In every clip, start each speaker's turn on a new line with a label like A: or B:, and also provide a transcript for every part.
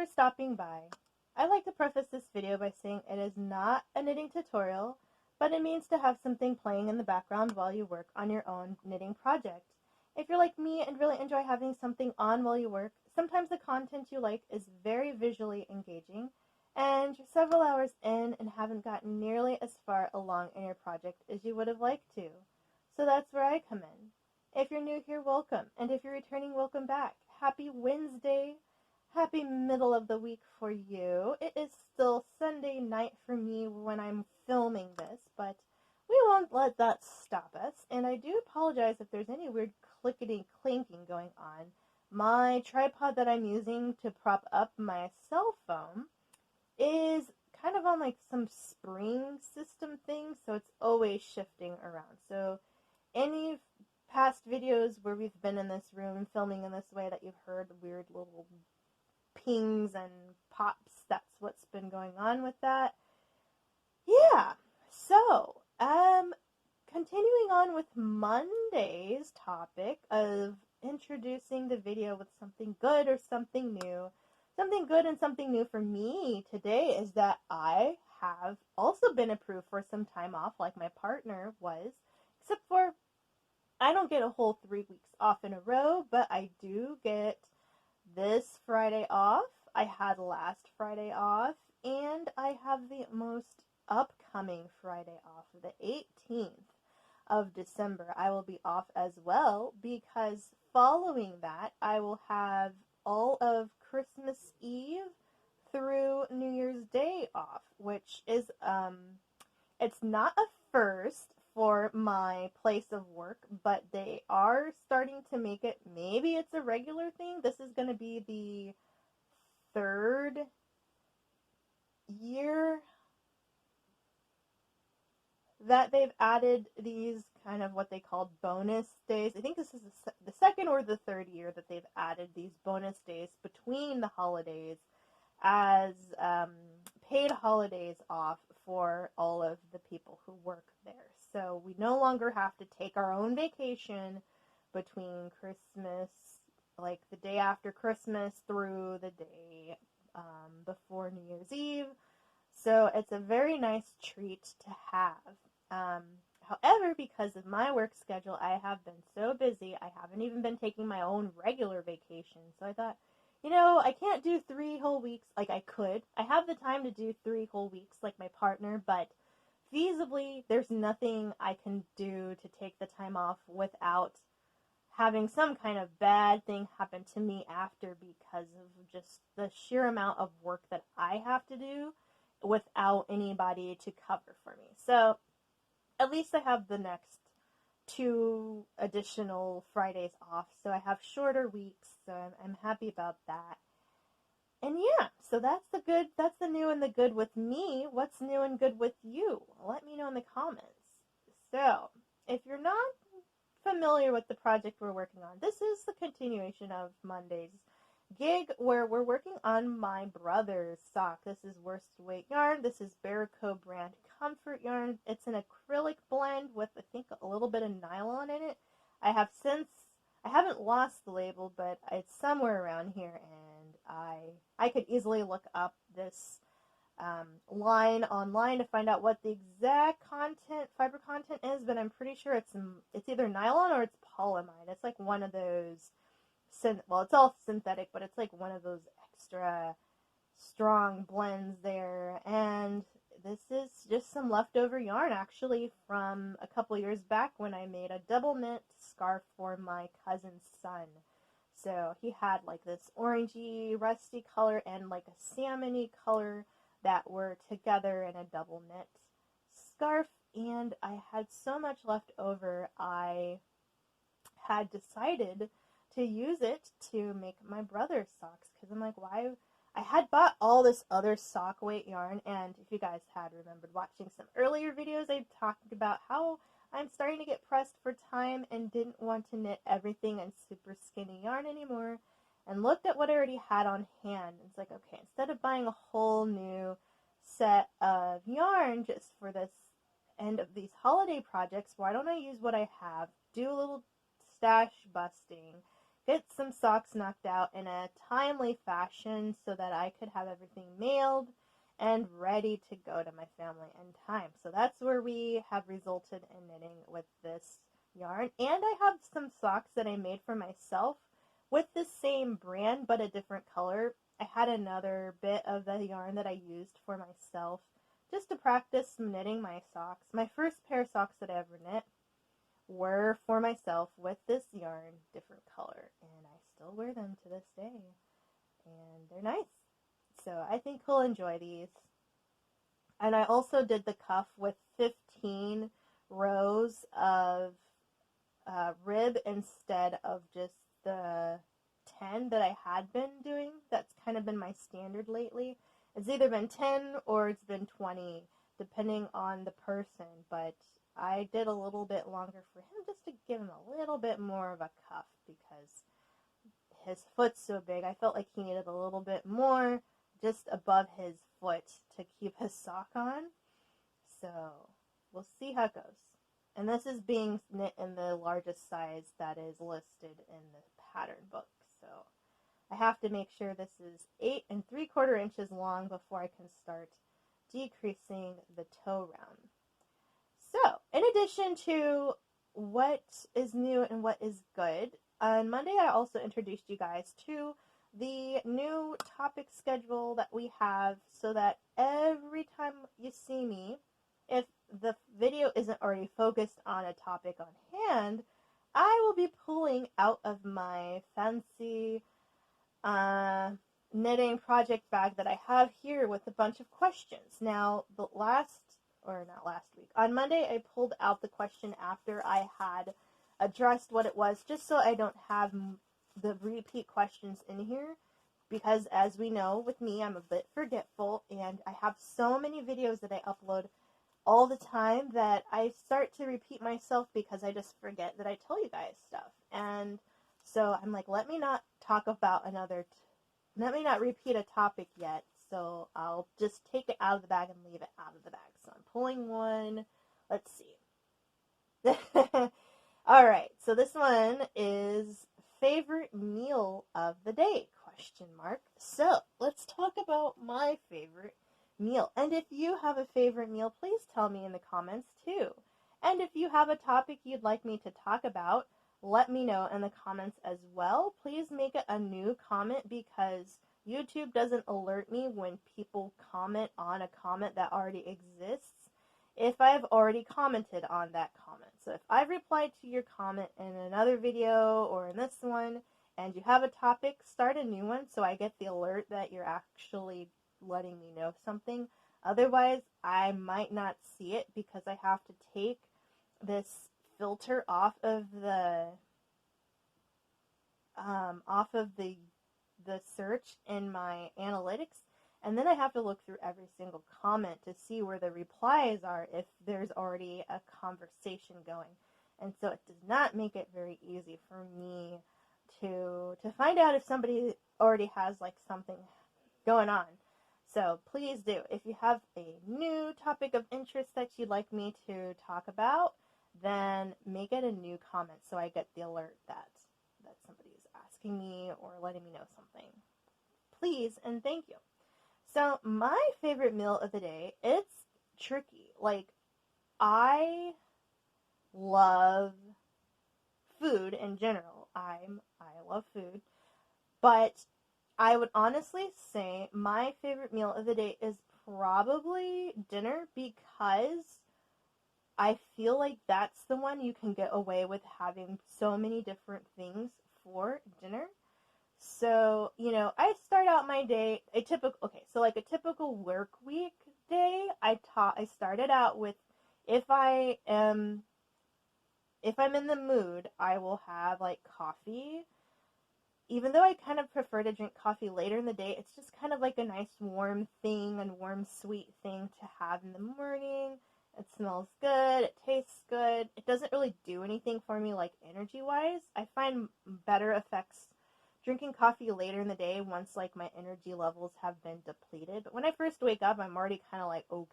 A: for stopping by. I'd like to preface this video by saying it is not a knitting tutorial, but it means to have something playing in the background while you work on your own knitting project. If you're like me and really enjoy having something on while you work, sometimes the content you like is very visually engaging, and you're several hours in and haven't gotten nearly as far along in your project as you would have liked to. So that's where I come in. If you're new here, welcome, and if you're returning, welcome back. Happy Wednesday! Happy middle of the week for you. It is still Sunday night for me when I'm filming this, but we won't let that stop us, and I do apologize if there's any weird clickety clinking going on. My tripod that I'm using to prop up my cell phone is kind of on like some spring system thing, so it's always shifting around. So any past videos where we've been in this room filming in this way that you've heard weird little pings and pops, that's what's been going on with that. Yeah, so continuing on with Monday's topic of introducing the video with something good or something new. Something good and something new for me today is that I have also been approved for some time off like my partner was, except for I don't get a whole 3 weeks off in a row, but I do get this Friday off. I had last Friday off, and I have the most upcoming Friday off, the 18th of December. I will be off as well because following that, I will have all of Christmas Eve through New Year's Day off, which is, it's not a first for my place of work, but they are starting to make it, maybe it's a regular thing. This is going to be the third year that they've added these kind of what they call bonus days. I think this is the second or the third year that they've added these bonus days between the holidays as paid holidays off for all of the people who work there. So we no longer have to take our own vacation between Christmas, like the day after Christmas through the day before New Year's Eve. So it's a very nice treat to have. However, because of my work schedule, I have been so busy, I haven't even been taking my own regular vacation. So I thought, you know, I can't do 3 whole weeks like I could. I have the time to do 3 whole weeks like my partner, but feasibly, there's nothing I can do to take the time off without having some kind of bad thing happen to me after because of just the sheer amount of work that I have to do without anybody to cover for me. So at least I have the next 2 additional Fridays off, so I have shorter weeks, so I'm happy about that. And yeah, so that's the good, that's the new and the good with me. What's new and good with you? Let me know in the comments. So, if you're not familiar with the project we're working on, this is the continuation of Monday's gig where we're working on my brother's sock. This is worsted weight yarn. This is Barraco brand comfort yarn. It's an acrylic blend with, I think, a little bit of nylon in it. I haven't lost the label, but it's somewhere around here, and I could easily look up this line online to find out what the exact fiber content is, but I'm pretty sure it's either nylon or it's polyamide. It's like one of those, well, it's all synthetic, but it's like one of those extra strong blends there. And this is just some leftover yarn, actually, from a couple years back when I made a double knit scarf for my cousin's son. So he had like this orangey, rusty color and like a salmony color that were together in a double knit scarf, and I had so much left over, I had decided to use it to make my brother's socks, because I'm like, why? I had bought all this other sock weight yarn, and if you guys had remembered watching some earlier videos, I talked about how I'm starting to get pressed for time and didn't want to knit everything in super skinny yarn anymore, and looked at what I already had on hand. It's like, okay, instead of buying a whole new set of yarn just for this end of these holiday projects, why don't I use what I have, do a little stash busting, get some socks knocked out in a timely fashion so that I could have everything mailed and ready to go to my family in time. So that's where we have resulted in knitting with this yarn. And I have some socks that I made for myself with the same brand but a different color. I had another bit of the yarn that I used for myself just to practice knitting my socks. My first pair of socks that I ever knit were for myself with this yarn, different color, and I still wear them to this day, and they're nice. So I think he'll enjoy these. And I also did the cuff with 15 rows of rib instead of just the 10 that I had been doing. That's kind of been my standard lately. It's either been 10 or it's been 20, depending on the person, but I did a little bit longer for him just to give him a little bit more of a cuff because his foot's so big. I felt like he needed a little bit more just above his foot to keep his sock on. So we'll see how it goes. And this is being knit in the largest size that is listed in the pattern book. So I have to make sure this is 8 3/4 inches long before I can start decreasing the toe round. So, in addition to what is new and what is good, on Monday I also introduced you guys to the new topic schedule that we have so that every time you see me, if the video isn't already focused on a topic on hand, I will be pulling out of my fancy knitting project bag that I have here with a bunch of questions. Now, not last week, on Monday I pulled out the question after I had addressed what it was, just so I don't have the repeat questions in here, because as we know with me, I'm a bit forgetful, and I have so many videos that I upload all the time that I start to repeat myself because I just forget that I tell you guys stuff. And so I'm like, let me not repeat a topic yet, so I'll just take it out of the bag and leave it out of the bag. So I'm pulling one. Let's see. Alright, so this one is favorite meal of the day, ? So let's talk about my favorite meal. And if you have a favorite meal, please tell me in the comments too. And if you have a topic you'd like me to talk about, let me know in the comments as well. Please make it a new comment because YouTube doesn't alert me when people comment on a comment that already exists if I've already commented on that comment. So if I've replied to your comment in another video or in this one and you have a topic, start a new one so I get the alert that you're actually letting me know something. Otherwise, I might not see it because I have to take this filter off of the search in my analytics, and then I have to look through every single comment to see where the replies are if there's already a conversation going. And so it does not make it very easy for me to find out if somebody already has like something going on. So please do. If you have a new topic of interest that you'd like me to talk about, then make it a new comment so I get the alert that somebody is asking me or letting me know something. Please and thank you. So my favorite meal of the day, it's tricky. Like, I love food in general. I love food, but I would honestly say my favorite meal of the day is probably dinner because I feel like that's the one you can get away with having so many different things for dinner. So, I start out my day, a typical work week day, I started out with, if I'm in the mood, I will have like coffee. Even though I kind of prefer to drink coffee later in the day, it's just kind of like a nice warm thing and warm sweet thing to have in the morning. It smells good, it tastes good. It doesn't really do anything for me like energy-wise. I find better effects drinking coffee later in the day once like my energy levels have been depleted. But when I first wake up, I'm already kind of like okay.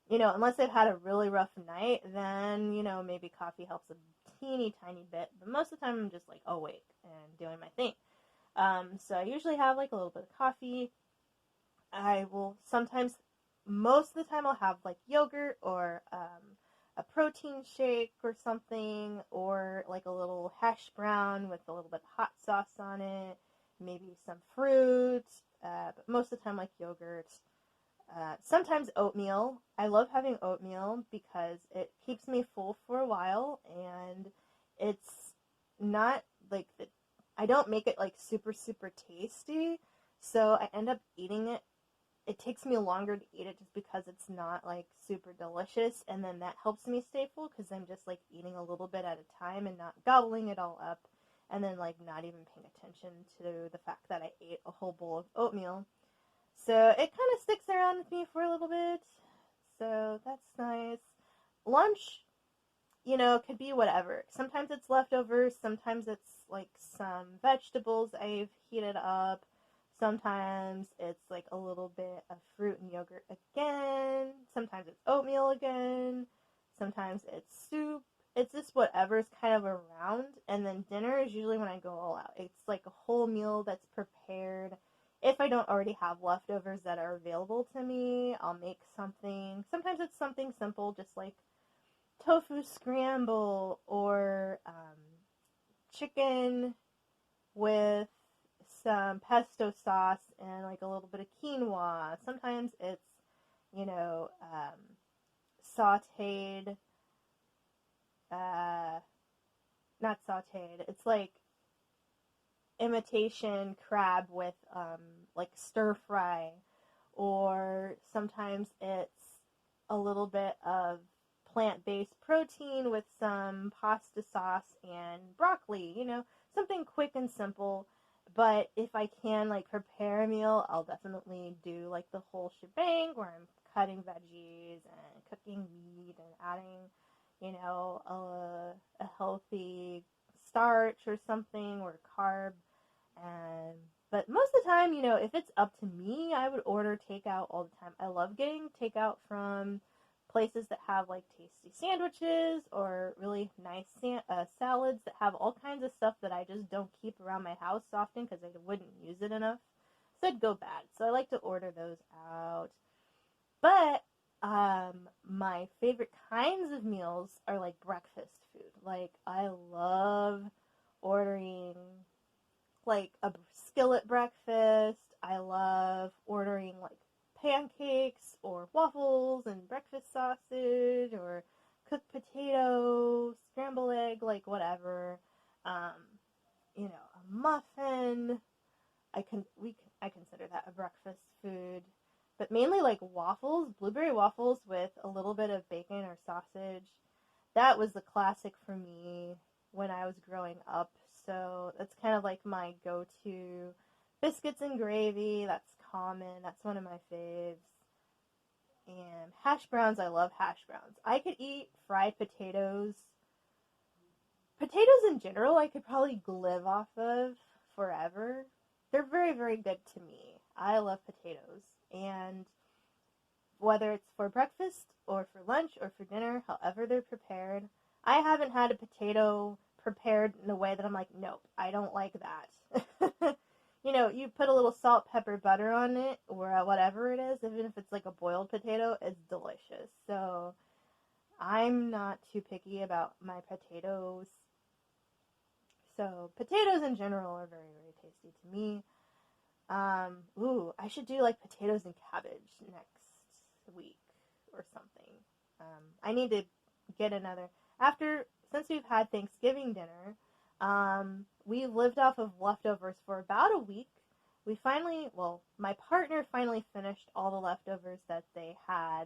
A: Unless I've had a really rough night, then, maybe coffee helps teeny tiny bit, but most of the time I'm just like awake and doing my thing. So I usually have like a little bit of coffee. I will sometimes, most of the time, I'll have like yogurt or a protein shake or something, or like a little hash brown with a little bit of hot sauce on it, maybe some fruit, but most of the time, like yogurt. Sometimes oatmeal. I love having oatmeal because it keeps me full for a while, and it's not like I don't make it like super super tasty, so I end up eating it. It takes me longer to eat it just because it's not like super delicious, and then that helps me stay full because I'm just like eating a little bit at a time and not gobbling it all up, and then like not even paying attention to the fact that I ate a whole bowl of oatmeal. So it kind of sticks around with me for a little bit. So that's nice. Lunch, could be whatever. Sometimes it's leftovers. Sometimes it's like some vegetables I've heated up. Sometimes it's like a little bit of fruit and yogurt again. Sometimes it's oatmeal again. Sometimes it's soup. It's just whatever's kind of around. And then dinner is usually when I go all out. It's like a whole meal that's prepared. If I don't already have leftovers that are available to me, I'll make something. Sometimes it's something simple, just like tofu scramble or chicken with some pesto sauce and like a little bit of quinoa. Sometimes it's, sauteed, not sauteed, it's like imitation crab with like stir fry, or sometimes it's a little bit of plant-based protein with some pasta sauce and broccoli, something quick and simple. But if I can like prepare a meal, I'll definitely do like the whole shebang where I'm cutting veggies and cooking meat and adding, a healthy starch or something or carb. But most of the time, if it's up to me, I would order takeout all the time. I love getting takeout from places that have like tasty sandwiches or really nice salads that have all kinds of stuff that I just don't keep around my house often because I wouldn't use it enough. So it'd go bad. So I like to order those out. But my favorite kinds of meals are like breakfast food. Like I love ordering like a skillet breakfast. I love ordering like pancakes or waffles and breakfast sausage or cooked potato, scrambled egg, like whatever. A muffin. I consider that a breakfast food, but mainly like waffles, blueberry waffles with a little bit of bacon or sausage. That was the classic for me when I was growing up. So that's kind of like my go-to. Biscuits and gravy, that's common. That's one of my faves. And hash browns, I love hash browns. I could eat fried potatoes. Potatoes in general, I could probably live off of forever. They're very, very good to me. I love potatoes. And whether it's for breakfast or for lunch or for dinner, however they're prepared, I haven't had a potato prepared in a way that I'm like, nope, I don't like that. You put a little salt, pepper, butter on it, or whatever it is, even if it's like a boiled potato, it's delicious. So I'm not too picky about my potatoes. So potatoes in general are very, very tasty to me. I should do like potatoes and cabbage next week or something. I need to get another, since we've had Thanksgiving dinner, we've lived off of leftovers for about a week. My partner finally finished all the leftovers that they had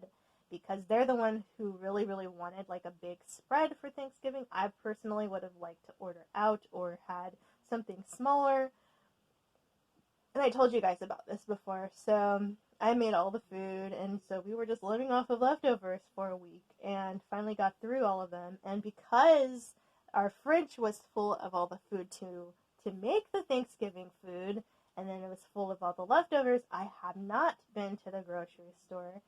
A: because they're the one who really, really wanted like a big spread for Thanksgiving. I personally would have liked to order out or had something smaller. And I told you guys about this before. So I made all the food, and so we were just living off of leftovers for a week and finally got through all of them. And because our fridge was full of all the food to make the Thanksgiving food, and then it was full of all the leftovers, I have not been to the grocery store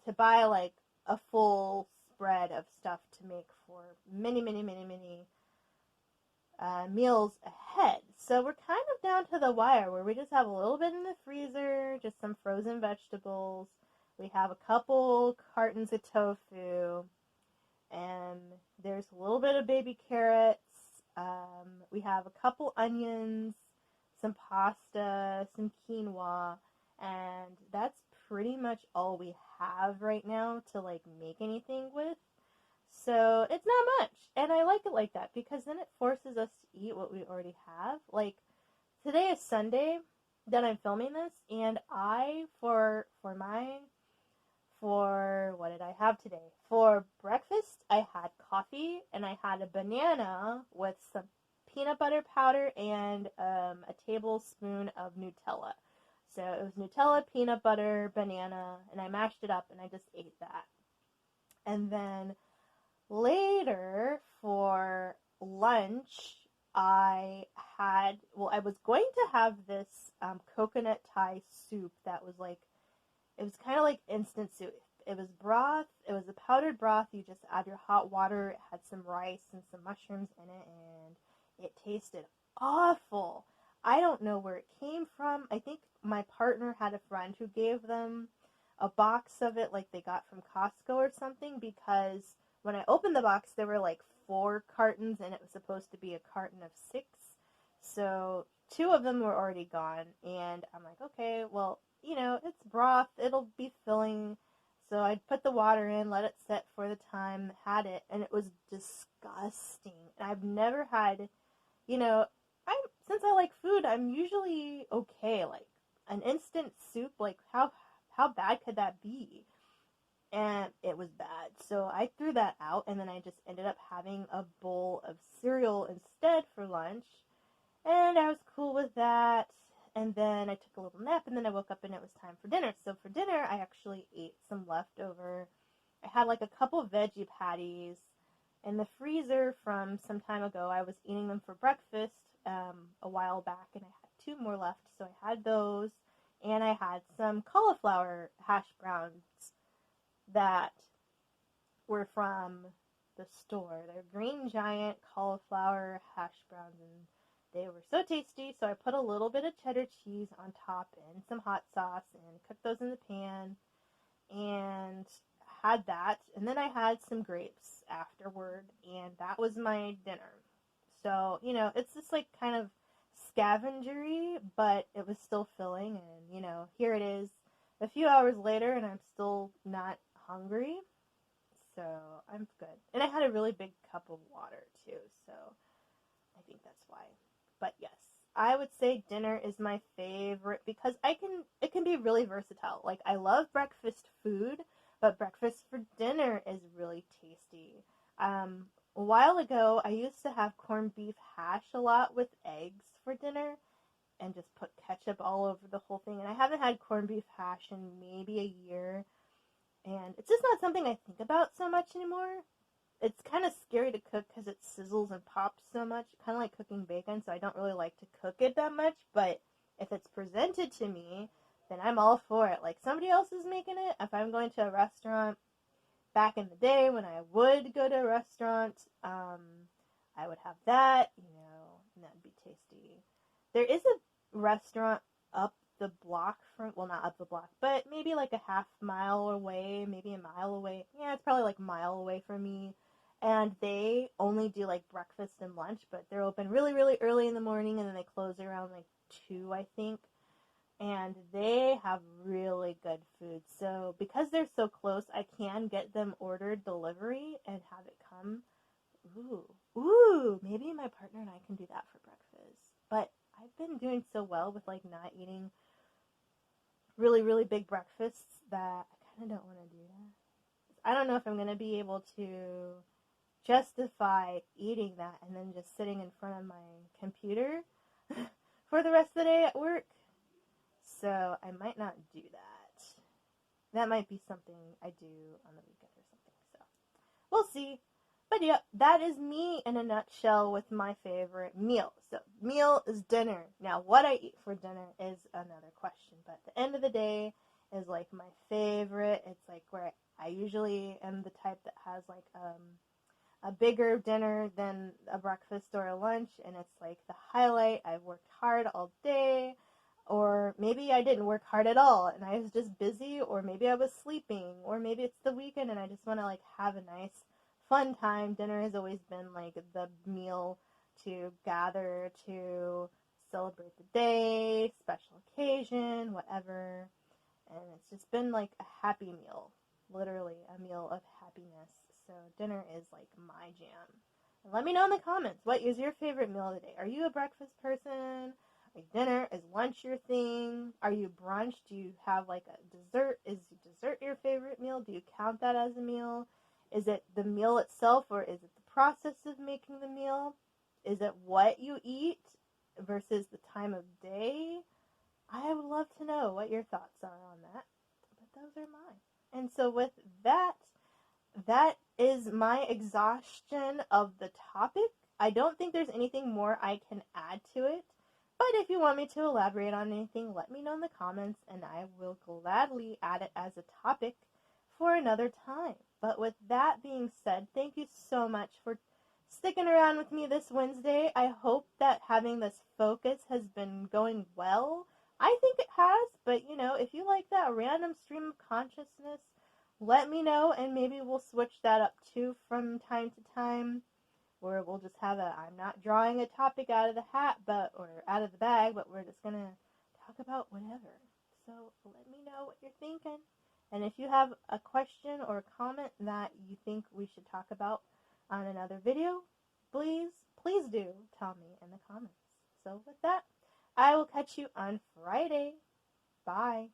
A: to buy like a full spread of stuff to make for many, many, many, many meals ahead. So we're kind of down to the wire where we just have a little bit in the freezer, just some frozen vegetables. We have a couple cartons of tofu, and there's a little bit of baby carrots. We have a couple onions, some pasta, some quinoa, and that's pretty much all we have right now to like make anything with. So it's not much, and I like it like that because then it forces us to eat what we already have. Like today is Sunday that I'm filming this, and I for what did I have today? For breakfast, I had coffee and I had a banana with some peanut butter powder and a tablespoon of Nutella. So it was Nutella, peanut butter, banana, and I mashed it up and I just ate that. And then later for lunch, I was going to have this coconut Thai soup that was like, it was kind of like instant soup. It was broth. It was a powdered broth. You just add your hot water. It had some rice and some mushrooms in it, and it tasted awful. I don't know where it came from. I think my partner had a friend who gave them a box of it like they got from Costco or something, because when I opened the box, there were like 4 cartons, and it was supposed to be a carton of 6. So 2 of them were already gone, and I'm like, okay, well, you know, it's broth, it'll be filling. So I put the water in, let it set for the time, had it, and it was disgusting. And I've never had, you know, since I like food, I'm usually okay. Like an instant soup, like how bad could that be? And it was bad. So I threw that out, and then I just ended up having a bowl of cereal instead for lunch. And I was cool with that. And then I took a little nap, and then I woke up and it was time for dinner. So for dinner, I actually ate some leftover. I had like a couple veggie patties in the freezer from some time ago. I was eating them for breakfast a while back, and I had 2 more left. So I had those, and I had some cauliflower hash browns that were from the store. They're Green Giant cauliflower hash browns, and they were so tasty. So I put a little bit of cheddar cheese on top and some hot sauce and cooked those in the pan and had that. And then I had some grapes afterward, and that was my dinner. So, you know, it's just like kind of scavengery, but it was still filling. And, you know, here it is a few hours later, and I'm still not hungry. So I'm good. And I had a really big cup of water too, so I think that's why. But yes, I would say dinner is my favorite because it can be really versatile. Like I love breakfast food, but breakfast for dinner is really tasty. A while ago, I used to have corned beef hash a lot with eggs for dinner and just put ketchup all over the whole thing. And I haven't had corned beef hash in maybe a year. And it's just not something I think about so much anymore. It's kind of scary to cook because it sizzles and pops so much. Kind of like cooking bacon, so I don't really like to cook it that much. But if it's presented to me, then I'm all for it. Like somebody else is making it. If I'm going to a restaurant, back in the day when I would go to a restaurant, I would have that, you know, and that'd be tasty. There is a restaurant up the block from, well, not up the block, but maybe like a half mile away, maybe a mile away. Yeah, it's probably like a mile away from me. And they only do like breakfast and lunch, but they're open really, really early in the morning, and then they close around like 2, I think. And they have really good food. So because they're so close, I can get them ordered delivery and have it come. Ooh, maybe my partner and I can do that for breakfast. But I've been doing so well with like not eating really, really big breakfasts that I kind of don't want to do that. I don't know if I'm going to be able to justify eating that and then just sitting in front of my computer for the rest of the day at work. So I might not do that. That might be something I do on the weekend or something. So we'll see. But yeah, that is me in a nutshell with my favorite meal. So meal is dinner. Now what I eat for dinner is another question. But at the end of the day, is like my favorite. It's like where I usually am the type that has like a bigger dinner than a breakfast or a lunch, and it's like the highlight. I've worked hard all day, or maybe I didn't work hard at all and I was just busy, or maybe I was sleeping, or maybe it's the weekend and I just want to like have a nice fun time. Dinner has always been like the meal to gather, to celebrate the day, special occasion, whatever. And it's just been like a happy meal, literally a meal of happiness. So dinner is like my jam. And let me know in the comments, what is your favorite meal of the day? Are you a breakfast person? Are you dinner? Is lunch your thing? Are you brunch? Do you have like a dessert? Is dessert your favorite meal? Do you count that as a meal? Is it the meal itself, or is it the process of making the meal? Is it what you eat versus the time of day? I would love to know what your thoughts are on that, but those are mine. And so with that, that is my exhaustion of the topic. I don't think there's anything more I can add to it, but if you want me to elaborate on anything, let me know in the comments, and I will gladly add it as a topic for another time. But with that being said, thank you so much for sticking around with me this Wednesday. I hope that having this focus has been going well. I think it has, but if you like that random stream of consciousness, let me know, and maybe we'll switch that up too from time to time, where we'll just have I'm not drawing a topic out of the hat, or out of the bag, but we're just gonna talk about whatever. So let me know what you're thinking, and if you have a question or a comment that you think we should talk about on another video, please do tell me in the comments. So with that, I will catch you on Friday. Bye.